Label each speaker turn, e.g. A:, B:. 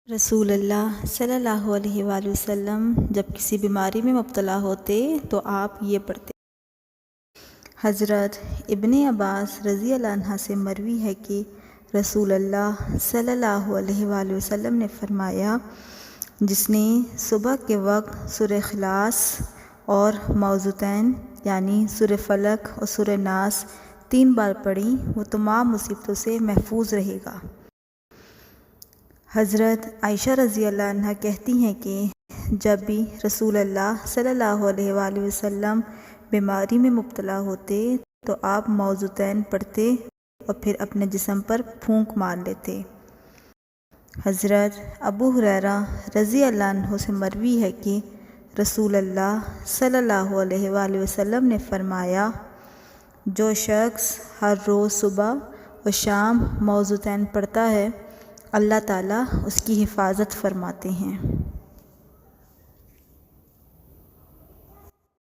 A: رسول اللہ صلی اللہ علیہ وآلہ وسلم جب کسی بیماری میں مبتلا ہوتے تو آپ یہ پڑھتے۔ حضرت ابن عباس رضی اللہ عنہ سے مروی ہے کہ رسول اللہ صلی اللہ علیہ وآلہ وسلم نے فرمایا، جس نے صبح کے وقت سورہ اخلاص اور معوذتین یعنی سورہ فلق اور سورہ ناس 3 بار پڑھی وہ تمام مصیبتوں سے محفوظ رہے گا۔ حضرت عائشہ رضی اللہ عنہ کہتی ہیں کہ جب بھی رسول اللہ صلی اللہ علیہ وآلہ وسلم بیماری میں مبتلا ہوتے تو آپ معوذتین پڑھتے اور پھر اپنے جسم پر پھونک مار لیتے۔ حضرت ابو ہریرہ رضی اللہ عنہ سے مروی ہے کہ رسول اللہ صلی اللہ علیہ وآلہ وسلم نے فرمایا، جو شخص ہر روز صبح و شام معوذتین پڑھتا ہے اللہ تعالیٰ اس کی حفاظت فرماتے ہیں۔